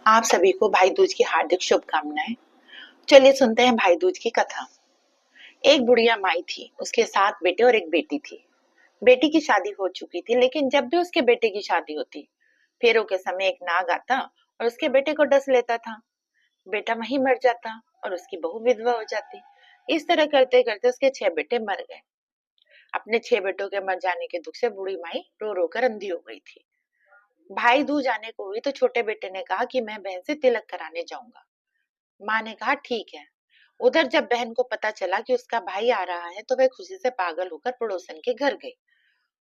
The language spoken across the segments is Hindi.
आप सभी को भाई दूज की हार्दिक शुभकामनाएं। चलिए सुनते हैं भाई दूज की कथा। एक बुढ़िया माई थी, उसके 7 बेटे और एक बेटी थी। बेटी की शादी हो चुकी थी, लेकिन जब भी उसके बेटे की शादी होती, फेरों के समय एक नाग आता और उसके बेटे को डस लेता था। बेटा वहीं मर जाता और उसकी बहू विधवा हो जाती। इस तरह करते करते उसके 6 बेटे मर गए। अपने 6 बेटों के मर जाने के दुख से बूढ़ी माई रो रो कर अंधी हो गई थी। भाई दूज आने को हुई तो छोटे बेटे ने कहा कि मैं बहन से तिलक कराने जाऊंगा। माँ ने कहा ठीक है। उधर जब बहन को पता चला कि उसका भाई आ रहा है तो वह खुशी से पागल होकर पड़ोसन के घर गई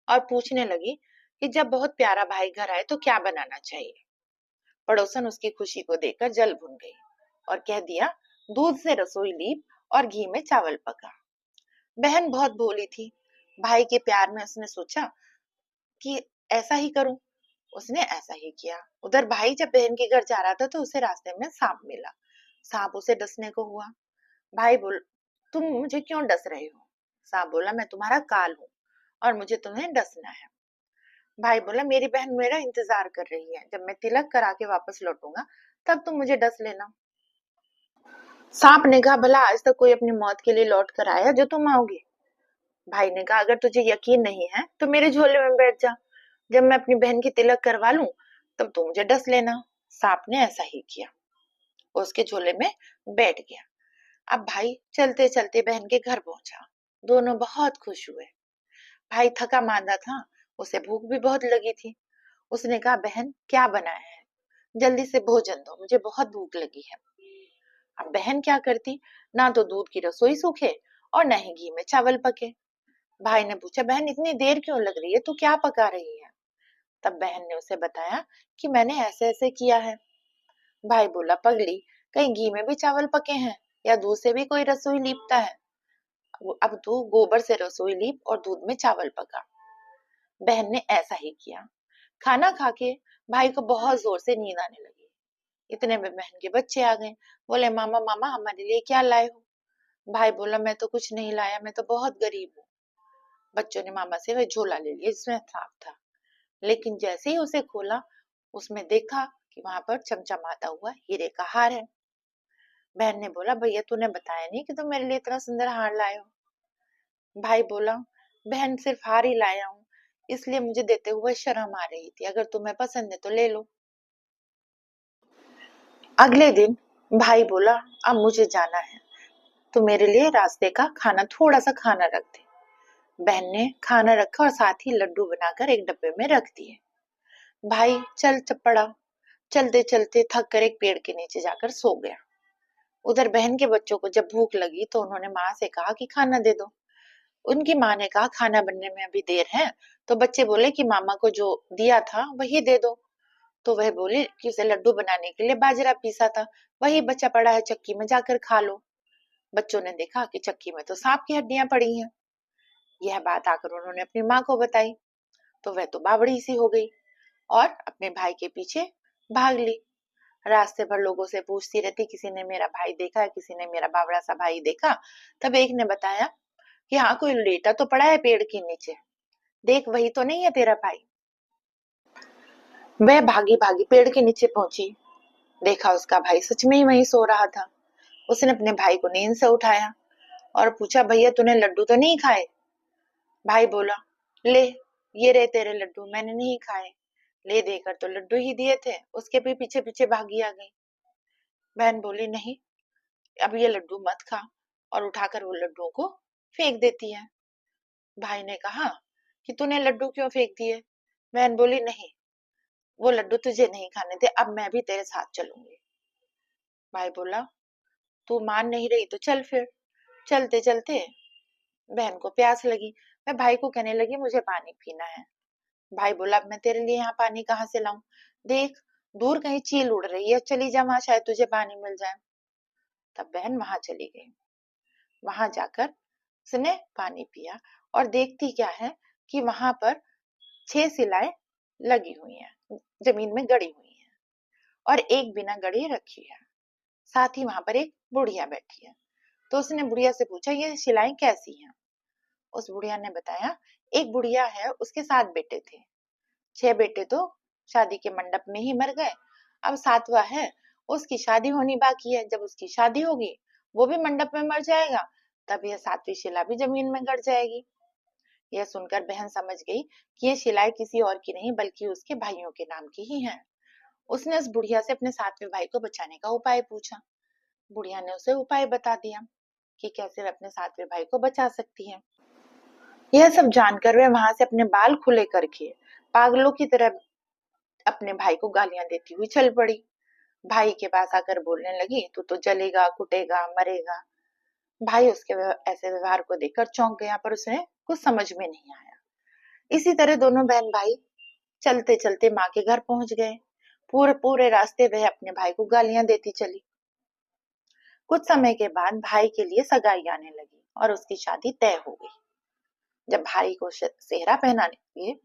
और पूछने लगी कि जब बहुत प्यारा भाई घर आए तो क्या बनाना चाहिए। पड़ोसन उसकी खुशी को देखकर जल भुन गई और कह दिया, दूध से रसोई लीप और घी में चावल पका। बहन बहुत भोली थी। भाई के प्यार में उसने सोचा कि ऐसा ही करूं। उसने ऐसा ही किया। उधर भाई जब बहन के घर जा रहा था तो उसे रास्ते में सांप मिला। सांप उसे डसने को हुआ। भाई बोल, तुम मुझे क्यों डस रहे हो? सांप बोला, मैं तुम्हारा काल हूँ और मुझे तुम्हें डसना है। भाई बोला, मेरी बहन मेरा इंतजार कर रही है, जब मैं तिलक करा के वापस लौटूंगा तब तुम मुझे डस लेना। सांप ने कहा, भला आज तक कोई अपनी मौत के लिए लौट कर आया जो तुम आओगे? भाई ने कहा, अगर तुझे यकीन नहीं है तो मेरे झोले में बैठ जा। जब मैं अपनी बहन की तिलक करवा लूं तब तू मुझे डस लेना। सांप ने ऐसा ही किया, उसके झोले में बैठ गया। अब भाई चलते चलते बहन के घर पहुंचा। दोनों बहुत खुश हुए। भाई थका मांदा था, उसे भूख भी बहुत लगी थी। उसने कहा, बहन क्या बनाया है? जल्दी से भोजन दो, मुझे बहुत भूख लगी है। अब बहन क्या करती, ना तो दूध की रसोई सूखे और न ही घी में चावल पके। भाई ने पूछा, बहन इतनी देर क्यों लग रही है, तू क्या पका रही है? तब बहन ने उसे बताया कि मैंने ऐसे ऐसे किया है। भाई बोला, पगली, कहीं घी में भी चावल पके हैं या दूध से भी कोई रसोई लीपता है? अब तू गोबर से रसोई लीप और दूध में चावल पका। बहन ने ऐसा ही किया। खाना खा के भाई को बहुत जोर से नींद आने लगी। इतने में बहन के बच्चे आ गए। बोले, मामा मामा हमारे लिए क्या लाए हो? भाई बोला, मैं तो कुछ नहीं लाया, मैं तो बहुत गरीब हूँ। बच्चों ने मामा से वह झोला ले लिया जिसमें सांप था, लेकिन जैसे ही उसे खोला उसमें देखा कि वहां पर चमचमाता हुआ हीरे का हार है। बहन ने बोला, भैया तूने बताया नहीं कि तुम मेरे लिए इतना सुंदर हार लाए हो। भाई बोला, बहन सिर्फ हार ही लाया हूँ, इसलिए मुझे देते हुए शर्म आ रही थी, अगर तुम्हें पसंद है तो ले लो। अगले दिन भाई बोला, अब मुझे जाना है, तो मेरे लिए रास्ते का खाना थोड़ा सा खाना रख दे। बहन ने खाना रखा और साथ ही लड्डू बनाकर एक डब्बे में रख दिए। भाई चल पड़ा। चलते चलते थक कर एक पेड़ के नीचे जाकर सो गया। उधर बहन के बच्चों को जब भूख लगी तो उन्होंने माँ से कहा कि खाना दे दो। उनकी माँ ने कहा, खाना बनने में अभी देर है। तो बच्चे बोले कि मामा को जो दिया था वही दे दो। तो वह बोले कि उसे लड्डू बनाने के लिए बाजरा पीसा था, वही बचा पड़ा है, चक्की में जाकर खा लो। बच्चों ने देखा कि चक्की में तो सांप की हड्डियां पड़ी हैं। यह बात आकर उन्होंने अपनी माँ को बताई तो वह तो बावड़ी सी हो गई और अपने भाई के पीछे भाग ली। रास्ते भर लोगों से पूछती रहती, किसी ने मेरा भाई देखा है, किसी ने मेरा बावड़ा सा भाई देखा। तब एक ने बताया कि हाँ, कोई लेटा तो पड़ा है पेड़ के नीचे, देख वही तो नहीं है तेरा भाई। वह भागी भागी पेड़ के नीचे पहुंची। देखा उसका भाई सच में ही वहीं सो रहा था। उसने अपने भाई को नींद से उठाया और पूछा, भैया तूने लड्डू तो नहीं खाए? भाई बोला, ले, ये रहे तेरे लड्डू, मैंने नहीं खाए। ले देकर तो लड्डू ही दिए थे, उसके भी पीछे पीछे भागी आ गई। बहन बोली, नहीं, अब ये लड्डू मत खा, और उठाकर वो लड्डुओं को फेंक देती है। भाई ने कहा कि तूने लड्डू क्यों फेंक दिए? बहन बोली, नहीं, वो लड्डू तुझे नहीं खाने थे, अब मैं भी तेरे साथ चलूंगी। भाई बोला, तू मान नहीं रही तो चल फिर। चलते चलते बहन को प्यास लगी। मैं भाई को कहने लगी, मुझे पानी पीना है। भाई बोला, अब मैं तेरे लिए यहाँ पानी कहाँ से लाऊं? देख, दूर कहीं चील उड़ रही है, चली जा वहां, शायद तुझे पानी मिल जाए। तब बहन वहां चली गई। वहां जाकर उसने पानी पिया और देखती क्या है कि वहां पर 6 शिलाएं लगी हुई हैं, जमीन में गड़ी हुई हैं, और एक बिना गड़ी रखी है। साथ ही वहां पर एक बुढ़िया बैठी है। तो उसने बुढ़िया से पूछा, ये शिलाएं कैसी हैं? उस बुढ़िया ने बताया, एक बुढ़िया है, उसके 7 बेटे थे। 6 बेटे तो शादी के मंडप में ही मर गए, अब सातवां है, उसकी शादी होनी बाकी है। जब उसकी शादी होगी, वो भी मंडप में मर जाएगा, तब यह सातवीं शिला भी जमीन में गड़ जाएगी। यह सुनकर बहन समझ गई कि ये शिलाएं किसी और की नहीं बल्कि उसके भाइयों के नाम की ही हैं। उसने उस बुढ़िया से अपने सातवें भाई को बचाने का उपाय पूछा। बुढ़िया ने उसे उपाय बता दिया कि कैसे वह अपने सातवें भाई को बचा सकती है। यह सब जानकर वह वहां से अपने बाल खुले करके पागलों की तरह अपने भाई को गालियां देती हुई चल पड़ी। भाई के पास आकर बोलने लगी, तू तो जलेगा, कुटेगा, मरेगा। भाई उसके ऐसे व्यवहार को देखकर चौंक गया, पर उसे कुछ समझ में नहीं आया। इसी तरह दोनों बहन भाई चलते चलते माँ के घर पहुंच गए। पूरे पूरे रास्ते वह अपने भाई को गालियां देती चली। कुछ समय के बाद भाई के लिए सगाई आने लगी और उसकी शादी तय हो गई। जब भाई को सेहरा पहनाने लगे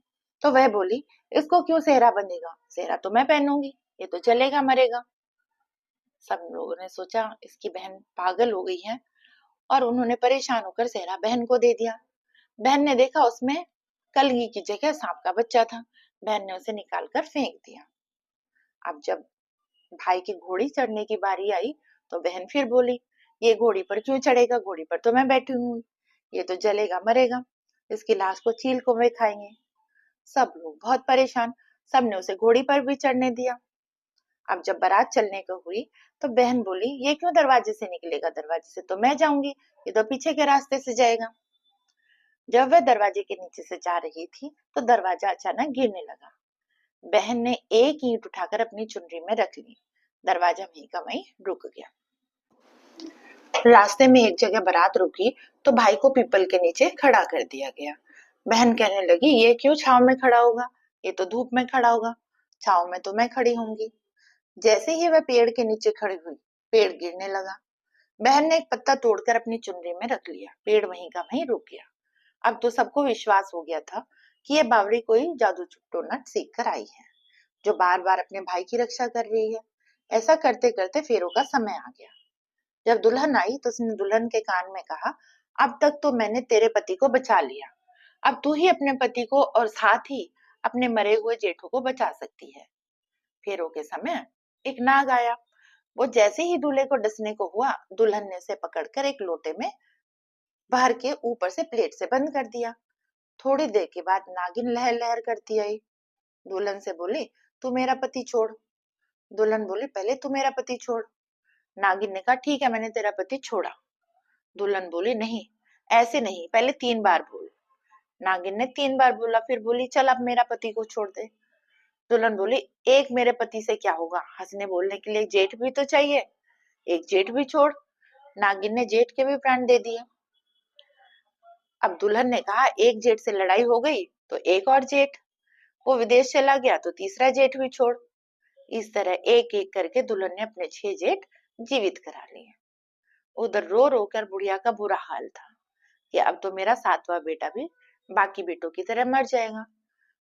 तो वह बोली, इसको क्यों सेहरा बंधेगा, सेहरा तो मैं पहनूंगी, ये तो चलेगा मरेगा। सब लोगों ने सोचा इसकी बहन पागल हो गई है और उन्होंने परेशान होकर सेहरा बहन को दे दिया। बहन ने देखा उसमें कलगी की जगह सांप का बच्चा था। बहन ने उसे निकालकर फेंक दिया। अब जब भाई की घोड़ी चढ़ने की बारी आई तो बहन फिर बोली, ये घोड़ी पर क्यों चढ़ेगा, घोड़ी पर तो मैं बैठी हूँ, ये तो जलेगा मरेगा, इसकी लाश को चील को वे खाएंगे। सब लोग बहुत परेशान, सबने उसे घोड़ी पर भी चढ़ने दिया। अब जब बारात चलने को हुई तो बहन बोली, ये क्यों दरवाजे से निकलेगा, दरवाजे से तो मैं जाऊंगी, ये तो पीछे के रास्ते से जाएगा। जब वह दरवाजे के नीचे से जा रही थी तो दरवाजा अचानक गिरने लगा। बहन ने एक ईंट उठाकर अपनी चुनरी में रख ली। दरवाजा वहीं का वहीं रुक गया। रास्ते में एक जगह बारात रुकी तो भाई को पीपल के नीचे खड़ा कर दिया गया। बहन कहने लगी, ये क्यों छाव में खड़ा होगा, ये तो धूप में खड़ा होगा, छाव में तो मैं खड़ी होंगी। जैसे ही वह पेड़ के नीचे खड़ी हुई, पेड़ गिरने लगा। बहन ने एक पत्ता तोड़कर अपनी चुनरी में रख लिया। पेड़ वहीं का वहीं रुक गया। अब तो सबको विश्वास हो गया था कि ये बावड़ी कोई जादू टोना सीख कर आई है, जो बार बार अपने भाई की रक्षा कर रही है। ऐसा करते करते फेरों का समय आ गया। जब दुल्हन आई तो उसने दुल्हन के कान में कहा, अब तक तो मैंने तेरे पति को बचा लिया, अब तू ही अपने पति को और साथ ही अपने मरे हुए जेठों को बचा सकती है। फेरों के समय एक नाग आया। वो जैसे ही दूल्हे को डसने को हुआ, दुल्हन ने उसे पकड़कर एक लोटे में भर के ऊपर से प्लेट से बंद कर दिया। थोड़ी देर के बाद नागिन लहर लहर करती आई। दुल्हन से बोली, तू मेरा पति छोड़। दुल्हन बोली, पहले तू मेरा पति छोड़। नागिन ने कहा, ठीक है, मैंने तेरा पति छोड़ा। दुल्हन बोली, नहीं, ऐसे नहीं, पहले 3 बार बोल। नागिन ने 3 बार बोला, फिर बोली, चल अब मेरा पति को छोड़ दे। दुल्हन बोली, एक मेरे पति से क्या होगा, हंसने बोलने के लिए जेठ भी तो चाहिए, एक जेठ भी छोड़। नागिन ने जेठ के भी प्राण दे दिए। अब दुल्हन ने कहा, एक जेठ से लड़ाई हो गई तो एक और जेठ, वो विदेश चला गया तो तीसरा जेठ भी छोड़। इस तरह एक एक करके दुल्हन ने अपने 6 जेठ जीवित करा लिए। उधर रो रो कर बुढ़िया का बुरा हाल था कि अब तो मेरा 7वां बेटा भी बाकी बेटों की तरह मर जाएगा।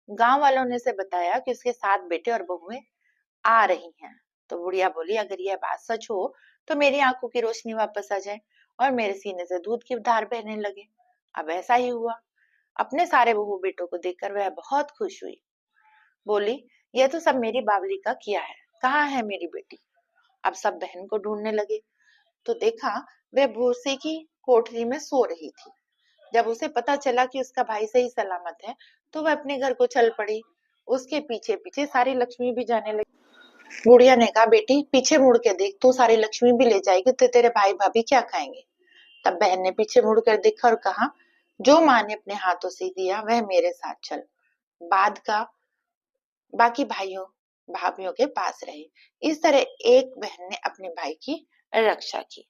गांव वालों ने उसे बताया कि उसके 7 बेटे और बहुएं आ रही हैं। तो बुढ़िया बोली, अगर यह बात सच हो तो मेरी आंखों की रोशनी वापस आ जाए और मेरे सीने से दूध की धार बहने लगे। अब ऐसा ही हुआ। अपने सारे बहू बेटों को देखकर वह बहुत खुश हुई। बोली, यह तो सब मेरी बावली का किया है, कहाँ है मेरी बेटी। अब सब बहन को ढूंढने लगे तो देखा वह भूसे की कोठरी में सो रही थी। जब उसे पता चला कि उसका भाई सही सलामत है तो वह अपने घर को चल पड़ी। उसके पीछे पीछे सारी लक्ष्मी भी जाने लगी। बुढ़िया ने कहा, बेटी पीछे मुड़ के देख, तू सारी लक्ष्मी भी ले जाएगी तो तेरे भाई भाभी क्या खाएंगे। तब बहन ने पीछे मुड़कर देखा और कहा, जो माँ ने अपने हाथों से दिया वह मेरे साथ चल, बाद का बाकी भाइयों भाभीियों के पास रहे। इस तरह एक बहन ने अपने भाई की रक्षा की।